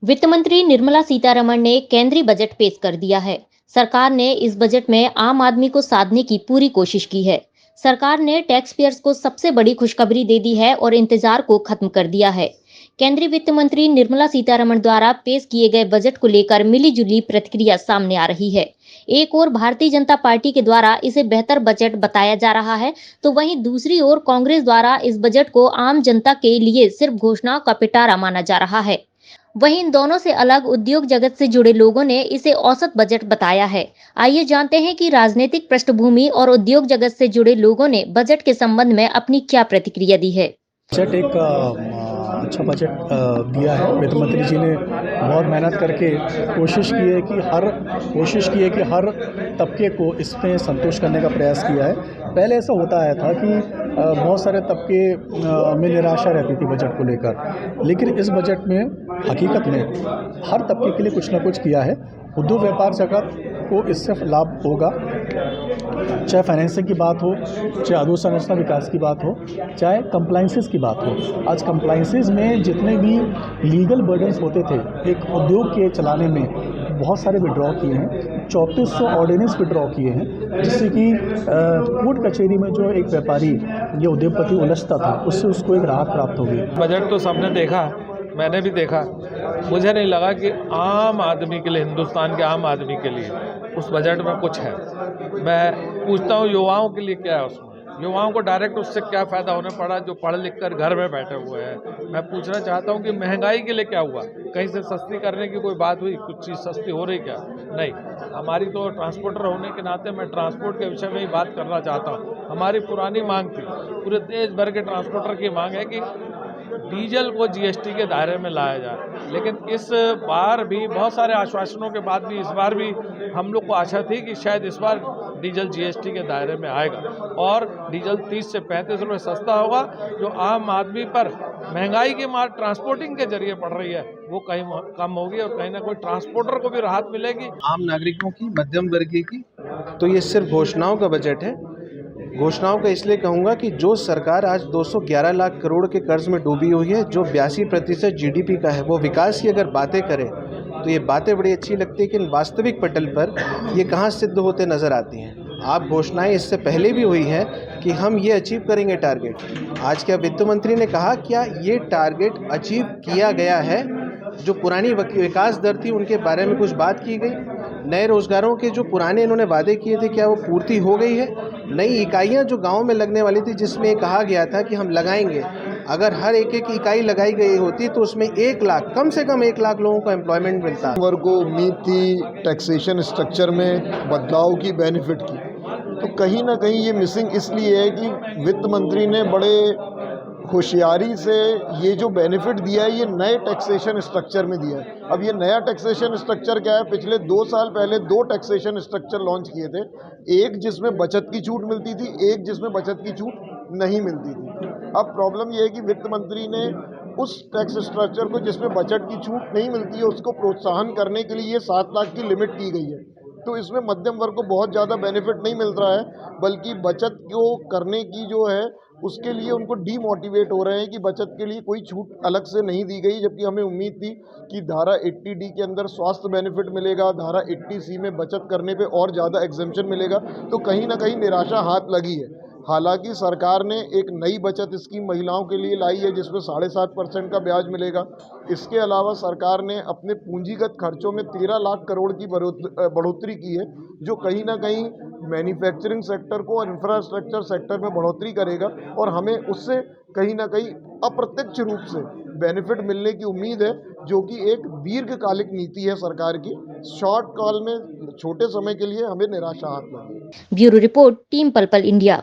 वित्त मंत्री निर्मला सीतारमण ने केंद्रीय बजट पेश कर दिया है। सरकार ने इस बजट में आम आदमी को साधने की पूरी कोशिश की है। सरकार ने टैक्स पेयर्स को सबसे बड़ी खुशखबरी दे दी है और इंतजार को खत्म कर दिया है। केंद्रीय वित्त मंत्री निर्मला सीतारमण द्वारा पेश किए गए बजट को लेकर मिलीजुली प्रतिक्रिया सामने आ रही है। एक ओर भारतीय जनता पार्टी के द्वारा इसे बेहतर बजट बताया जा रहा है, तो वहीं दूसरी ओर कांग्रेस द्वारा इस बजट को आम जनता के लिए सिर्फ घोषणाओं का पिटारा माना जा रहा है। वहीं इन दोनों से अलग उद्योग जगत से जुड़े लोगों ने इसे औसत बजट बताया है। आइए जानते हैं कि राजनीतिक पृष्ठभूमि और उद्योग जगत से जुड़े लोगों ने बजट के संबंध में अपनी क्या प्रतिक्रिया दी है। बजट एक अच्छा बजट दिया है। वित्त मंत्री जी ने बहुत मेहनत करके कोशिश की है कि हर तबके को इसमें संतुष्ट करने का प्रयास किया है। पहले ऐसा होता आया था कि बहुत सारे तबके में निराशा रहती थी बजट को लेकर, लेकिन इस बजट में हकीकत में हर तबके के लिए कुछ ना कुछ किया है। उद्योग व्यापार जगत को इससे लाभ होगा, चाहे फाइनेंसिंग की बात हो, चाहे अधोसंरचना विकास की बात हो, चाहे कंप्लाइंसेस की बात हो। आज कंप्लाइंसेस में जितने भी लीगल बर्डन्स होते थे एक उद्योग के चलाने में, बहुत सारे विड्रॉ किए हैं। 3400 ऑर्डिनेंस विड्रॉ किए हैं, जिससे कि कोर्ट कचहरी में जो एक व्यापारी या उद्योगपति उलझता था, उससे उसको एक राहत प्राप्त होगी। बजट तो सबने देखा, मैंने भी देखा। मुझे नहीं लगा कि आम आदमी के लिए, हिंदुस्तान के आम आदमी के लिए उस बजट में कुछ है। मैं पूछता हूँ युवाओं के लिए क्या है उसमें, युवाओं को डायरेक्ट उससे क्या फ़ायदा होने पड़ा जो पढ़ लिख कर घर में बैठे हुए हैं। मैं पूछना चाहता हूँ कि महंगाई के लिए क्या हुआ, कहीं से सस्ती करने की कोई बात हुई, कुछ चीज़ सस्ती हो रही क्या? नहीं। हमारी तो ट्रांसपोर्टर होने के नाते मैं ट्रांसपोर्ट के विषय में ही बात करना चाहता हूँ। हमारी पुरानी मांग थी, पूरे देश भर के ट्रांसपोर्टर की मांग है कि डीजल को जीएसटी के दायरे में लाया जाए, लेकिन इस बार भी बहुत सारे आश्वासनों के बाद भी इस बार भी हम लोग को आशा थी कि शायद इस बार डीजल जीएसटी के दायरे में आएगा और डीजल 30 से 35 रुपये सस्ता होगा। जो आम आदमी पर महंगाई की मार ट्रांसपोर्टिंग के जरिए पड़ रही है वो कहीं कम होगी और कहीं ना कोई ट्रांसपोर्टर को भी राहत मिलेगी। आम नागरिकों की, मध्यम वर्गीय की। तो ये सिर्फ घोषणाओं का बजट है। घोषणाओं का इसलिए कहूँगा कि जो सरकार आज 211 लाख करोड़ के कर्ज में डूबी हुई है, जो 82% जीडीपी का है, वो विकास की अगर बातें करे तो ये बातें बड़ी अच्छी लगती है, लेकिन वास्तविक पटल पर ये कहाँ सिद्ध होते नज़र आती हैं। आप घोषणाएं इससे पहले भी हुई हैं कि हम ये अचीव करेंगे टारगेट। आज क्या वित्त मंत्री ने कहा क्या ये टारगेट अचीव किया गया है? जो पुरानी विकास दर थी उनके बारे में कुछ बात की गई? नए रोजगारों के जो पुराने इन्होंने वादे किए थे क्या वो पूर्ति हो गई है? नई इकाइयां जो गांव में लगने वाली थी, जिसमें कहा गया था कि हम लगाएंगे, अगर हर एक एक इकाई लगाई गई होती तो उसमें 1 लाख, कम से कम 1 लाख लोगों को एम्प्लॉयमेंट मिलता। वर्ग को उम्मीद थी टैक्सेशन स्ट्रक्चर में बदलाव की, बेनिफिट की, तो कहीं ना कहीं ये मिसिंग इसलिए है कि वित्त मंत्री ने बड़े होशियारी से ये जो बेनिफिट दिया है ये नए टैक्सेशन स्ट्रक्चर में दिया है। अब ये नया टैक्सेशन स्ट्रक्चर क्या है? पिछले 2 साल पहले 2 टैक्सेशन स्ट्रक्चर लॉन्च किए थे, एक जिसमें बचत की छूट मिलती थी, एक जिसमें बचत की छूट नहीं मिलती थी। अब प्रॉब्लम ये है कि वित्त मंत्री ने उस टैक्स स्ट्रक्चर को जिसमें बचत की छूट नहीं मिलती है उसको प्रोत्साहन करने के लिए ये 7 लाख की लिमिट की गई है। तो इसमें मध्यम वर्ग को बहुत ज़्यादा बेनिफिट नहीं मिल रहा है, बल्कि बचत को करने की जो है उसके लिए उनको डीमोटिवेट हो रहे हैं कि बचत के लिए कोई छूट अलग से नहीं दी गई। जबकि हमें उम्मीद थी कि धारा 80D के अंदर स्वास्थ्य बेनिफिट मिलेगा, धारा 80C में बचत करने पे और ज़्यादा एग्जेम्पशन मिलेगा, तो कहीं ना कहीं निराशा हाथ लगी है। हालांकि सरकार ने एक नई बचत स्कीम महिलाओं के लिए लाई है जिसमें 7.5% का ब्याज मिलेगा। इसके अलावा सरकार ने अपने पूंजीगत खर्चों में 13 लाख करोड़ की बढ़ोतरी की है, जो कहीं ना कहीं मैन्युफैक्चरिंग सेक्टर को और इंफ्रास्ट्रक्चर सेक्टर में बढ़ोतरी करेगा और हमें उससे कहीं ना कहीं अप्रत्यक्ष रूप से बेनिफिट मिलने की उम्मीद है, जो कि एक दीर्घकालिक नीति है सरकार की। शॉर्ट कॉल में छोटे समय के लिए हमें निराशा हाथ लगी। ब्यूरो रिपोर्ट, टीम पल पल इंडिया।